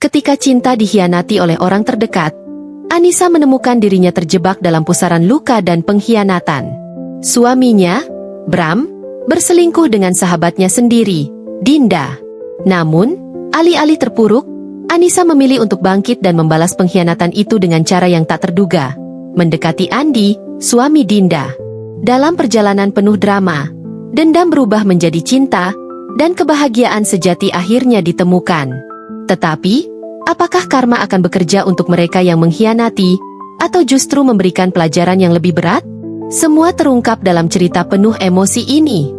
Ketika cinta dikhianati oleh orang terdekat, Anissa menemukan dirinya terjebak dalam pusaran luka dan pengkhianatan. Suaminya, Bram, berselingkuh dengan sahabatnya sendiri, Dinda. Namun, alih-alih terpuruk, Anissa memilih untuk bangkit dan membalas pengkhianatan itu dengan cara yang tak terduga, mendekati Andi, suami Dinda. Dalam perjalanan penuh drama, dendam berubah menjadi cinta, dan kebahagiaan sejati akhirnya ditemukan. Tetapi, apakah karma akan bekerja untuk mereka yang mengkhianati, atau justru memberikan pelajaran yang lebih berat? Semua terungkap dalam cerita penuh emosi ini.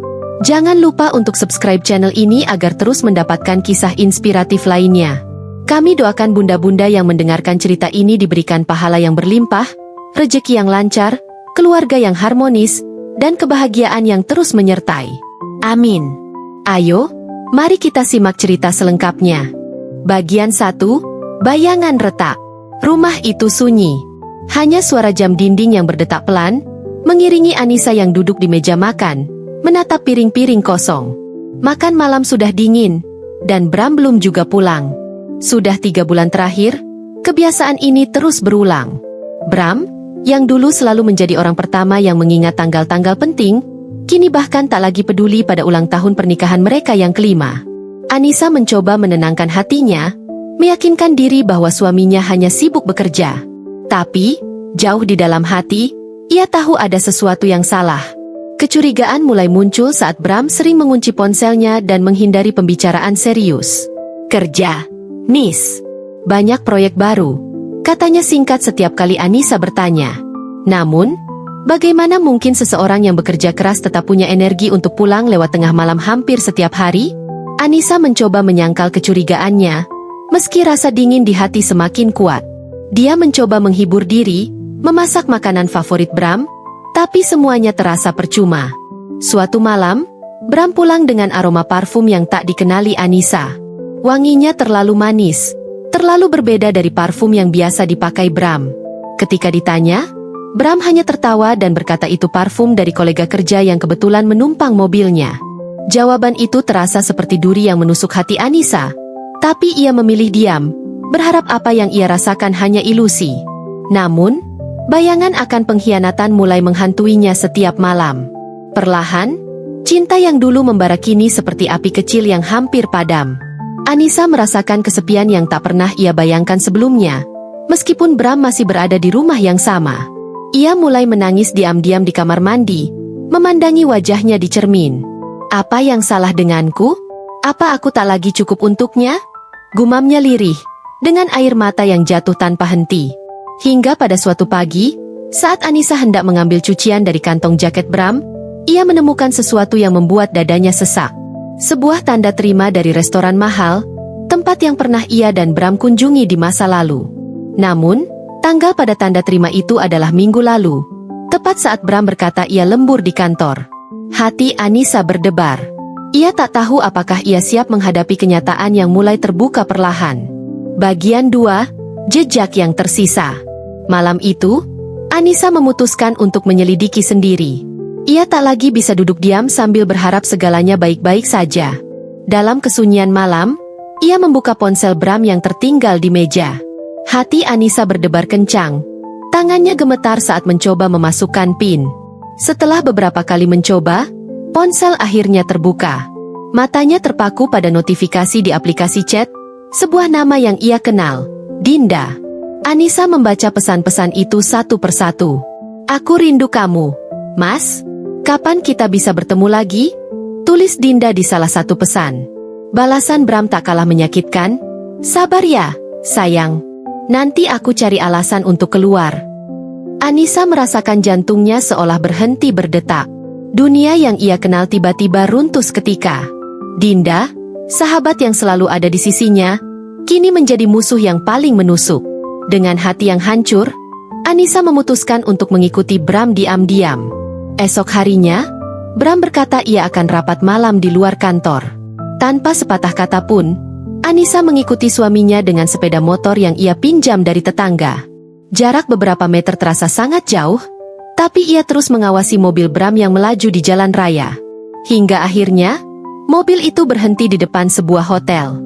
Jangan lupa untuk subscribe channel ini agar terus mendapatkan kisah inspiratif lainnya. Kami doakan bunda-bunda yang mendengarkan cerita ini diberikan pahala yang berlimpah, rejeki yang lancar, keluarga yang harmonis, dan kebahagiaan yang terus menyertai. Amin. Ayo, mari kita simak cerita selengkapnya. Bagian 1, Bayangan Retak. Rumah itu sunyi. Hanya suara jam dinding yang berdetak pelan, mengiringi Anissa yang duduk di meja makan, menatap piring-piring kosong. Makan malam sudah dingin, dan Bram belum juga pulang. Sudah 3 bulan terakhir, kebiasaan ini terus berulang. Bram, yang dulu selalu menjadi orang pertama yang mengingat tanggal-tanggal penting, kini bahkan tak lagi peduli pada ulang tahun pernikahan mereka yang kelima. Anissa mencoba menenangkan hatinya, meyakinkan diri bahwa suaminya hanya sibuk bekerja. Tapi, jauh di dalam hati, ia tahu ada sesuatu yang salah. Kecurigaan mulai muncul saat Bram sering mengunci ponselnya dan menghindari pembicaraan serius. Kerja, Nis. Banyak proyek baru, katanya singkat setiap kali Anissa bertanya. Namun, bagaimana mungkin seseorang yang bekerja keras tetap punya energi untuk pulang lewat tengah malam hampir setiap hari? Anissa mencoba menyangkal kecurigaannya, meski rasa dingin di hati semakin kuat. Dia mencoba menghibur diri, memasak makanan favorit Bram, tapi semuanya terasa percuma. Suatu malam, Bram pulang dengan aroma parfum yang tak dikenali Anissa. Wanginya terlalu manis, terlalu berbeda dari parfum yang biasa dipakai Bram. Ketika ditanya, Bram hanya tertawa dan berkata itu parfum dari kolega kerja yang kebetulan menumpang mobilnya. Jawaban itu terasa seperti duri yang menusuk hati Anissa, tapi ia memilih diam, berharap apa yang ia rasakan hanya ilusi. Namun, bayangan akan pengkhianatan mulai menghantuinya setiap malam. Perlahan, cinta yang dulu membara kini seperti api kecil yang hampir padam. Anissa merasakan kesepian yang tak pernah ia bayangkan sebelumnya, meskipun Bram masih berada di rumah yang sama. Ia mulai menangis diam-diam di kamar mandi, memandangi wajahnya di cermin. Apa yang salah denganku? Apa aku tak lagi cukup untuknya? Gumamnya lirih, dengan air mata yang jatuh tanpa henti. Hingga pada suatu pagi, saat Anissa hendak mengambil cucian dari kantong jaket Bram, ia menemukan sesuatu yang membuat dadanya sesak. Sebuah tanda terima dari restoran mahal, tempat yang pernah ia dan Bram kunjungi di masa lalu. Namun, tanggal pada tanda terima itu adalah minggu lalu, tepat saat Bram berkata ia lembur di kantor. Hati Anissa berdebar. Ia tak tahu apakah ia siap menghadapi kenyataan yang mulai terbuka perlahan. Bagian 2, Jejak yang tersisa. Malam itu, Anissa memutuskan untuk menyelidiki sendiri. Ia tak lagi bisa duduk diam sambil berharap segalanya baik-baik saja. Dalam kesunyian malam, ia membuka ponsel Bram yang tertinggal di meja. Hati Anissa berdebar kencang. Tangannya gemetar saat mencoba memasukkan PIN. Setelah beberapa kali mencoba, ponsel akhirnya terbuka. Matanya terpaku pada notifikasi di aplikasi chat, sebuah nama yang ia kenal, Dinda. Anissa membaca pesan-pesan itu satu persatu. Aku rindu kamu, Mas. Kapan kita bisa bertemu lagi? Tulis Dinda di salah satu pesan. Balasan Bram tak kalah menyakitkan. Sabar ya, sayang. Nanti aku cari alasan untuk keluar. Anissa merasakan jantungnya seolah berhenti berdetak. Dunia yang ia kenal tiba-tiba runtuh seketika. Dinda, sahabat yang selalu ada di sisinya, kini menjadi musuh yang paling menusuk. Dengan hati yang hancur, Anissa memutuskan untuk mengikuti Bram diam-diam. Esok harinya, Bram berkata ia akan rapat malam di luar kantor. Tanpa sepatah kata pun, Anissa mengikuti suaminya dengan sepeda motor yang ia pinjam dari tetangga. Jarak beberapa meter terasa sangat jauh, tapi ia terus mengawasi mobil Bram yang melaju di jalan raya. Hingga akhirnya, mobil itu berhenti di depan sebuah hotel.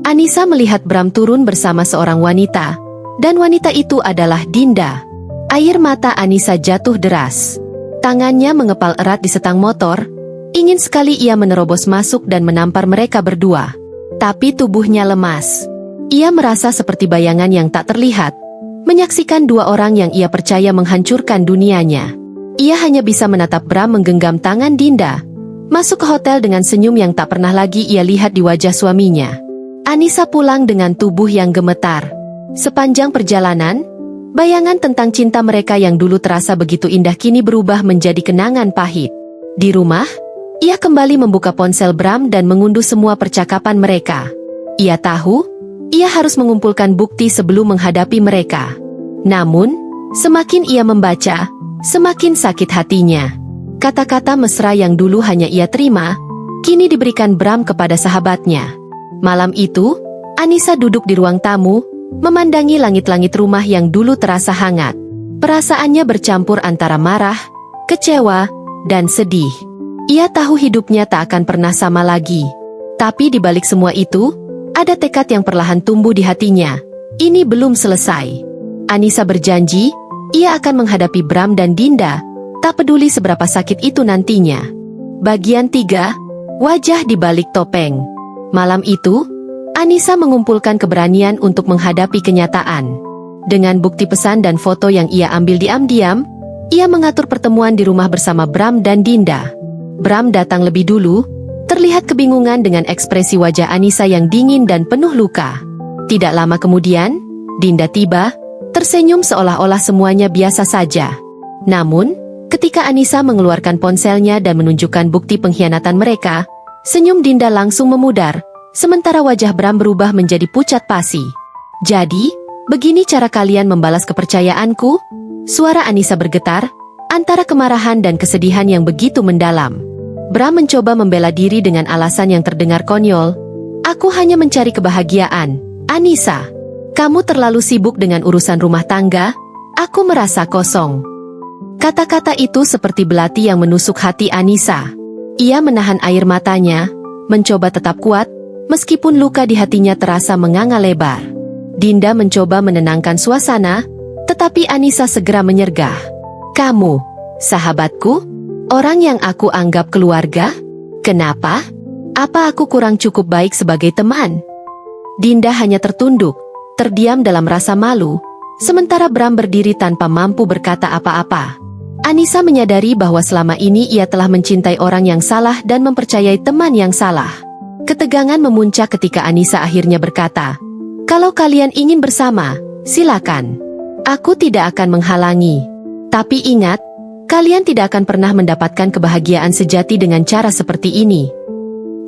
Anissa melihat Bram turun bersama seorang wanita, dan wanita itu adalah Dinda. Air mata Anissa jatuh deras. Tangannya mengepal erat di setang motor, ingin sekali ia menerobos masuk dan menampar mereka berdua. Tapi tubuhnya lemas. Ia merasa seperti bayangan yang tak terlihat, menyaksikan dua orang yang ia percaya menghancurkan dunianya. Ia hanya bisa menatap Bram menggenggam tangan Dinda, masuk ke hotel dengan senyum yang tak pernah lagi ia lihat di wajah suaminya. Anissa pulang dengan tubuh yang gemetar. Sepanjang perjalanan, bayangan tentang cinta mereka yang dulu terasa begitu indah kini berubah menjadi kenangan pahit. Di rumah, ia kembali membuka ponsel Bram dan mengunduh semua percakapan mereka. Ia tahu, ia harus mengumpulkan bukti sebelum menghadapi mereka. Namun, semakin ia membaca, semakin sakit hatinya. Kata-kata mesra yang dulu hanya ia terima, kini diberikan Bram kepada sahabatnya. Malam itu, Anissa duduk di ruang tamu, memandangi langit-langit rumah yang dulu terasa hangat. Perasaannya bercampur antara marah, kecewa, dan sedih. Ia tahu hidupnya tak akan pernah sama lagi. Tapi di balik semua itu, ada tekad yang perlahan tumbuh di hatinya. Ini belum selesai. Anissa berjanji, ia akan menghadapi Bram dan Dinda, tak peduli seberapa sakit itu nantinya. Bagian 3, wajah di balik topeng. Malam itu, Anissa mengumpulkan keberanian untuk menghadapi kenyataan. Dengan bukti pesan dan foto yang ia ambil diam-diam, ia mengatur pertemuan di rumah bersama Bram dan Dinda. Bram datang lebih dulu, terlihat kebingungan dengan ekspresi wajah Anissa yang dingin dan penuh luka. Tidak lama kemudian, Dinda tiba, tersenyum seolah-olah semuanya biasa saja. Namun, ketika Anissa mengeluarkan ponselnya dan menunjukkan bukti pengkhianatan mereka, senyum Dinda langsung memudar, sementara wajah Bram berubah menjadi pucat pasi. "Jadi, begini cara kalian membalas kepercayaanku?" Suara Anissa bergetar, antara kemarahan dan kesedihan yang begitu mendalam. Bram mencoba membela diri dengan alasan yang terdengar konyol. "Aku hanya mencari kebahagiaan, Anissa. Kamu terlalu sibuk dengan urusan rumah tangga, aku merasa kosong." Kata-kata itu seperti belati yang menusuk hati Anissa. Ia menahan air matanya, mencoba tetap kuat, meskipun luka di hatinya terasa menganga lebar. Dinda mencoba menenangkan suasana, tetapi Anissa segera menyergah. "Kamu, sahabatku? Orang yang aku anggap keluarga? Kenapa? Apa aku kurang cukup baik sebagai teman?" Dinda hanya tertunduk, terdiam dalam rasa malu, sementara Bram berdiri tanpa mampu berkata apa-apa. Anissa menyadari bahwa selama ini ia telah mencintai orang yang salah dan mempercayai teman yang salah. Ketegangan memuncak ketika Anissa akhirnya berkata, "Kalau kalian ingin bersama, silakan. Aku tidak akan menghalangi. Tapi ingat, kalian tidak akan pernah mendapatkan kebahagiaan sejati dengan cara seperti ini."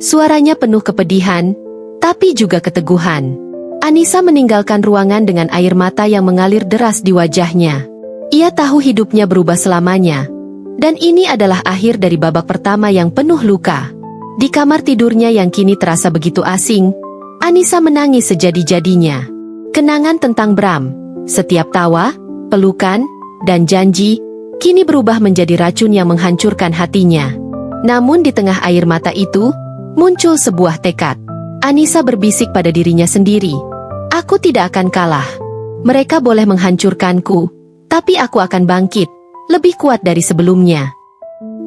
Suaranya penuh kepedihan, tapi juga keteguhan. Anissa meninggalkan ruangan dengan air mata yang mengalir deras di wajahnya. Ia tahu hidupnya berubah selamanya, dan ini adalah akhir dari babak pertama yang penuh luka. Di kamar tidurnya yang kini terasa begitu asing, Anissa menangis sejadi-jadinya. Kenangan tentang Bram, setiap tawa, pelukan, dan janji, kini berubah menjadi racun yang menghancurkan hatinya. Namun di tengah air mata itu, muncul sebuah tekad. Anissa berbisik pada dirinya sendiri, "Aku tidak akan kalah. Mereka boleh menghancurkanku, tapi aku akan bangkit, lebih kuat dari sebelumnya."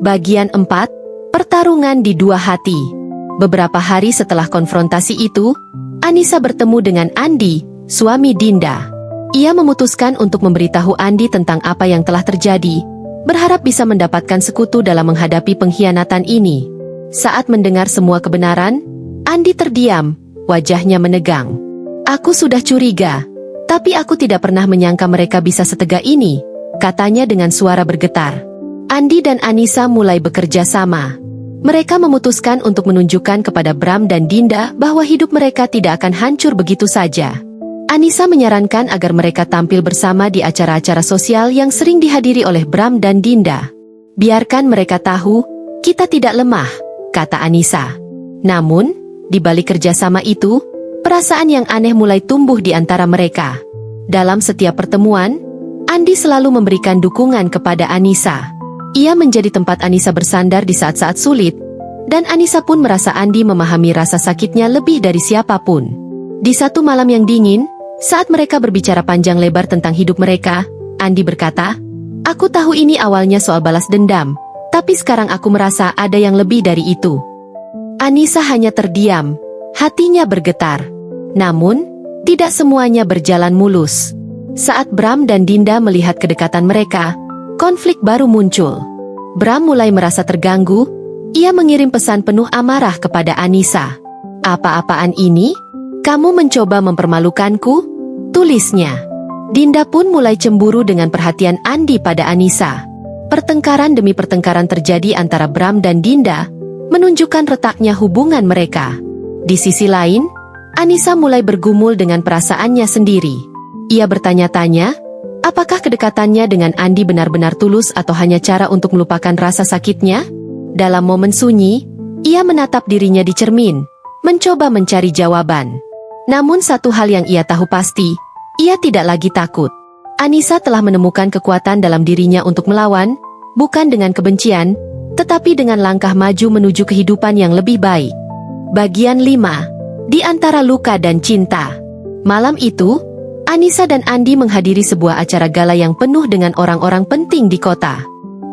Bagian 4, pertarungan di dua hati. Beberapa hari setelah konfrontasi itu, Anissa bertemu dengan Andi, suami Dinda. Ia memutuskan untuk memberitahu Andi tentang apa yang telah terjadi, berharap bisa mendapatkan sekutu dalam menghadapi pengkhianatan ini. Saat mendengar semua kebenaran, Andi terdiam, wajahnya menegang. "Aku sudah curiga, tapi aku tidak pernah menyangka mereka bisa setega ini," katanya dengan suara bergetar. Andi dan Anissa mulai bekerja sama. Mereka memutuskan untuk menunjukkan kepada Bram dan Dinda bahwa hidup mereka tidak akan hancur begitu saja. Anissa menyarankan agar mereka tampil bersama di acara-acara sosial yang sering dihadiri oleh Bram dan Dinda. "Biarkan mereka tahu, kita tidak lemah," kata Anissa. Namun, di balik kerjasama itu, perasaan yang aneh mulai tumbuh di antara mereka. Dalam setiap pertemuan, Andi selalu memberikan dukungan kepada Anissa. Ia menjadi tempat Anissa bersandar di saat-saat sulit, dan Anissa pun merasa Andi memahami rasa sakitnya lebih dari siapapun. Di satu malam yang dingin, saat mereka berbicara panjang lebar tentang hidup mereka, Andi berkata, "Aku tahu ini awalnya soal balas dendam, tapi sekarang aku merasa ada yang lebih dari itu." Anissa hanya terdiam, hatinya bergetar. Namun, tidak semuanya berjalan mulus. Saat Bram dan Dinda melihat kedekatan mereka, konflik baru muncul. Bram mulai merasa terganggu, ia mengirim pesan penuh amarah kepada Anissa. "Apa-apaan ini? Kamu mencoba mempermalukanku?" tulisnya. Dinda pun mulai cemburu dengan perhatian Andi pada Anissa. Pertengkaran demi pertengkaran terjadi antara Bram dan Dinda, menunjukkan retaknya hubungan mereka. Di sisi lain, Anissa mulai bergumul dengan perasaannya sendiri. Ia bertanya-tanya, apakah kedekatannya dengan Andi benar-benar tulus atau hanya cara untuk melupakan rasa sakitnya? Dalam momen sunyi, ia menatap dirinya di cermin, mencoba mencari jawaban. Namun satu hal yang ia tahu pasti, ia tidak lagi takut. Anissa telah menemukan kekuatan dalam dirinya untuk melawan, bukan dengan kebencian, tetapi dengan langkah maju menuju kehidupan yang lebih baik. Bagian 5. Di antara luka dan cinta. Malam itu, Anissa dan Andi menghadiri sebuah acara gala yang penuh dengan orang-orang penting di kota.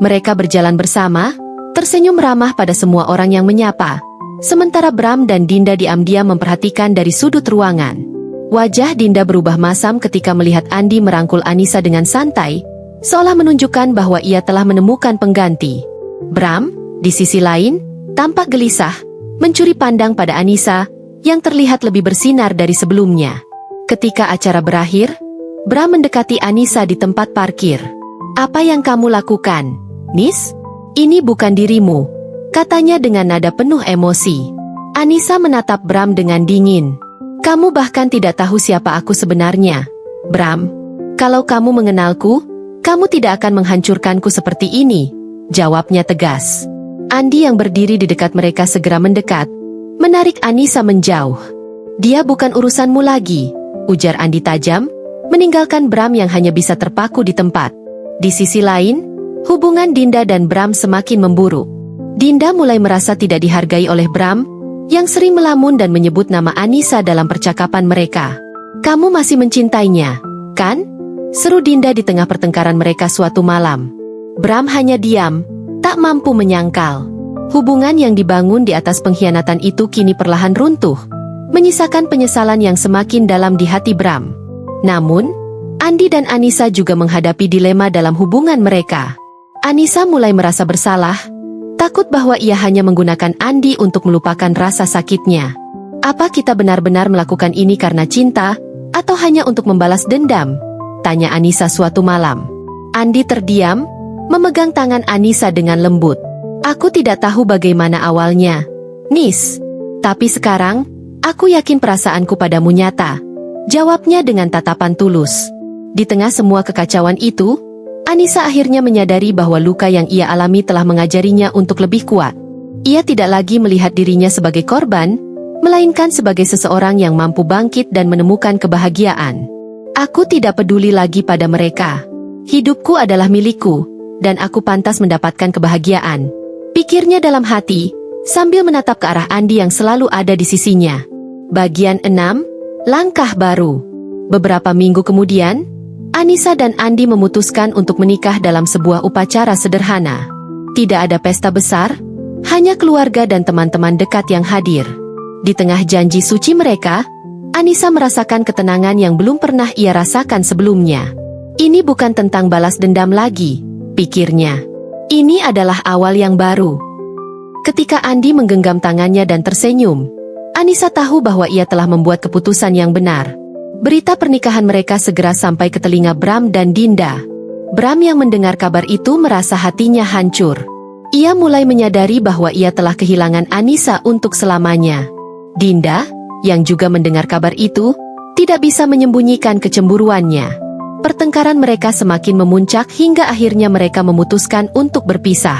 Mereka berjalan bersama, tersenyum ramah pada semua orang yang menyapa. Sementara Bram dan Dinda diam-diam memperhatikan dari sudut ruangan. Wajah Dinda berubah masam ketika melihat Andi merangkul Anissa dengan santai, seolah menunjukkan bahwa ia telah menemukan pengganti. Bram, di sisi lain, tampak gelisah, mencuri pandang pada Anissa, yang terlihat lebih bersinar dari sebelumnya. Ketika acara berakhir, Bram mendekati Anissa di tempat parkir. "Apa yang kamu lakukan, Nis? Ini bukan dirimu," katanya dengan nada penuh emosi. Anissa menatap Bram dengan dingin. "Kamu bahkan tidak tahu siapa aku sebenarnya, Bram. Kalau kamu mengenalku, kamu tidak akan menghancurkanku seperti ini," jawabnya tegas. Andi yang berdiri di dekat mereka segera mendekat, menarik Anissa menjauh. "Dia bukan urusanmu lagi," ujar Andi tajam, meninggalkan Bram yang hanya bisa terpaku di tempat. Di sisi lain, hubungan Dinda dan Bram semakin memburuk. Dinda mulai merasa tidak dihargai oleh Bram, yang sering melamun dan menyebut nama Anissa dalam percakapan mereka. "Kamu masih mencintainya, kan?" seru Dinda di tengah pertengkaran mereka suatu malam. Bram hanya diam, tak mampu menyangkal. Hubungan yang dibangun di atas pengkhianatan itu kini perlahan runtuh, menyisakan penyesalan yang semakin dalam di hati Bram. Namun, Andi dan Anissa juga menghadapi dilema dalam hubungan mereka. Anissa mulai merasa bersalah, takut bahwa ia hanya menggunakan Andi untuk melupakan rasa sakitnya. "Apa kita benar-benar melakukan ini karena cinta, atau hanya untuk membalas dendam?" tanya Anissa suatu malam. Andi terdiam, memegang tangan Anissa dengan lembut. "Aku tidak tahu bagaimana awalnya, Nis. Tapi sekarang, aku yakin perasaanku padamu nyata," jawabnya dengan tatapan tulus. Di tengah semua kekacauan itu, Anissa akhirnya menyadari bahwa luka yang ia alami telah mengajarinya untuk lebih kuat. Ia tidak lagi melihat dirinya sebagai korban, melainkan sebagai seseorang yang mampu bangkit dan menemukan kebahagiaan. "Aku tidak peduli lagi pada mereka. Hidupku adalah milikku, dan aku pantas mendapatkan kebahagiaan," pikirnya dalam hati, sambil menatap ke arah Andi yang selalu ada di sisinya. Bagian 6. Langkah baru. Beberapa minggu kemudian, Anissa dan Andi memutuskan untuk menikah dalam sebuah upacara sederhana. Tidak ada pesta besar, hanya keluarga dan teman-teman dekat yang hadir. Di tengah janji suci mereka, Anissa merasakan ketenangan yang belum pernah ia rasakan sebelumnya. "Ini bukan tentang balas dendam lagi," pikirnya. "Ini adalah awal yang baru." Ketika Andi menggenggam tangannya dan tersenyum, Anissa tahu bahwa ia telah membuat keputusan yang benar. Berita pernikahan mereka segera sampai ke telinga Bram dan Dinda. Bram yang mendengar kabar itu merasa hatinya hancur. Ia mulai menyadari bahwa ia telah kehilangan Anissa untuk selamanya. Dinda, yang juga mendengar kabar itu, tidak bisa menyembunyikan kecemburuannya. Pertengkaran mereka semakin memuncak hingga akhirnya mereka memutuskan untuk berpisah.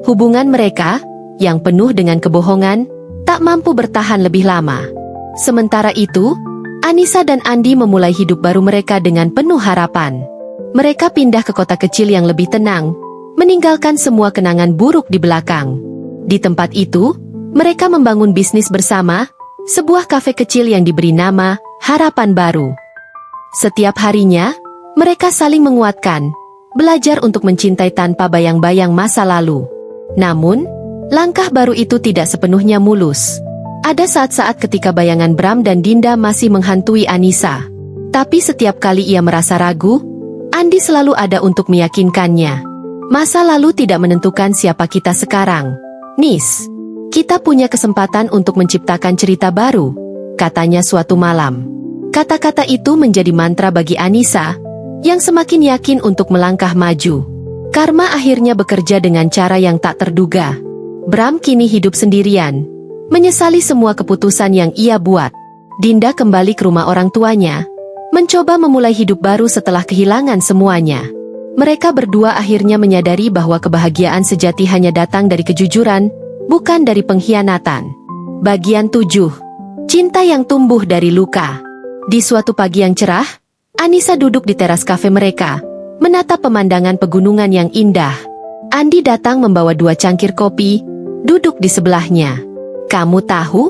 Hubungan mereka, yang penuh dengan kebohongan, tak mampu bertahan lebih lama. Sementara itu, Anissa dan Andi memulai hidup baru mereka dengan penuh harapan. Mereka pindah ke kota kecil yang lebih tenang, meninggalkan semua kenangan buruk di belakang. Di tempat itu, mereka membangun bisnis bersama, sebuah kafe kecil yang diberi nama harapan baru. Setiap harinya, mereka saling menguatkan, belajar untuk mencintai tanpa bayang-bayang masa lalu. Namun, langkah baru itu tidak sepenuhnya mulus. Ada saat-saat ketika bayangan Bram dan Dinda masih menghantui Anissa. Tapi setiap kali ia merasa ragu, Andi selalu ada untuk meyakinkannya. Masa lalu tidak menentukan siapa kita sekarang. Nis, kita punya kesempatan untuk menciptakan cerita baru, katanya suatu malam. Kata-kata itu menjadi mantra bagi Anissa, yang semakin yakin untuk melangkah maju. Karma akhirnya bekerja dengan cara yang tak terduga. Bram kini hidup sendirian, menyesali semua keputusan yang ia buat. Dinda kembali ke rumah orang tuanya, mencoba memulai hidup baru setelah kehilangan semuanya. Mereka berdua akhirnya menyadari bahwa kebahagiaan sejati hanya datang dari kejujuran, bukan dari pengkhianatan. Bagian 7. Cinta yang tumbuh dari luka. Di suatu pagi yang cerah, Anissa duduk di teras kafe mereka, menatap pemandangan pegunungan yang indah. Andi datang membawa 2 cangkir kopi, duduk di sebelahnya. Kamu tahu,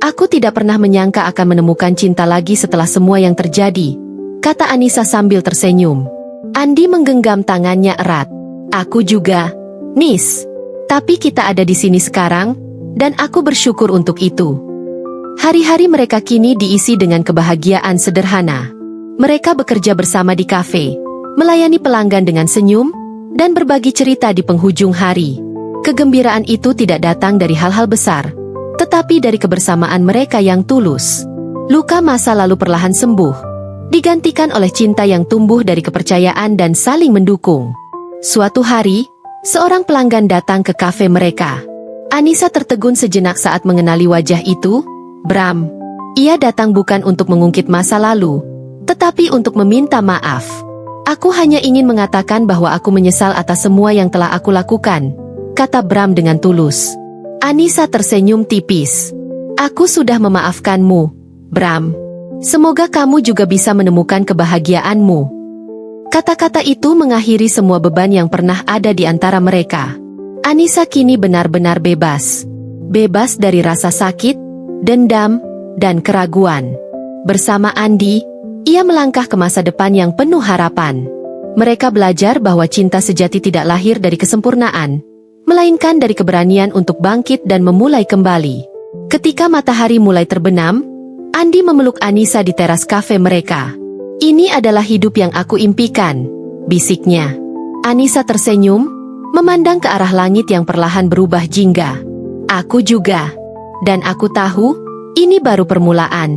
aku tidak pernah menyangka akan menemukan cinta lagi setelah semua yang terjadi, kata Anissa sambil tersenyum. Andi menggenggam tangannya erat. Aku juga, Nis. Tapi kita ada di sini sekarang, dan aku bersyukur untuk itu. Hari-hari mereka kini diisi dengan kebahagiaan sederhana. Mereka bekerja bersama di kafe, melayani pelanggan dengan senyum, dan berbagi cerita di penghujung hari. Kegembiraan itu tidak datang dari hal-hal besar, tetapi dari kebersamaan mereka yang tulus. Luka masa lalu perlahan sembuh, digantikan oleh cinta yang tumbuh dari kepercayaan dan saling mendukung. Suatu hari, seorang pelanggan datang ke kafe mereka. Anissa tertegun sejenak saat mengenali wajah itu. Bram. Ia datang bukan untuk mengungkit masa lalu, tetapi untuk meminta maaf. Aku hanya ingin mengatakan bahwa aku menyesal atas semua yang telah aku lakukan, kata Bram dengan tulus. Anissa tersenyum tipis. Aku sudah memaafkanmu, Bram. Semoga kamu juga bisa menemukan kebahagiaanmu. Kata-kata itu mengakhiri semua beban yang pernah ada di antara mereka. Anissa kini benar-benar bebas. Bebas dari rasa sakit, dendam, dan keraguan. Bersama Andi, ia melangkah ke masa depan yang penuh harapan. Mereka belajar bahwa cinta sejati tidak lahir dari kesempurnaan, melainkan dari keberanian untuk bangkit dan memulai kembali. Ketika matahari mulai terbenam, Andi memeluk Anissa di teras kafe mereka. Ini adalah hidup yang aku impikan, bisiknya. Anissa tersenyum, memandang ke arah langit yang perlahan berubah jingga. Aku juga. Dan aku tahu, ini baru permulaan.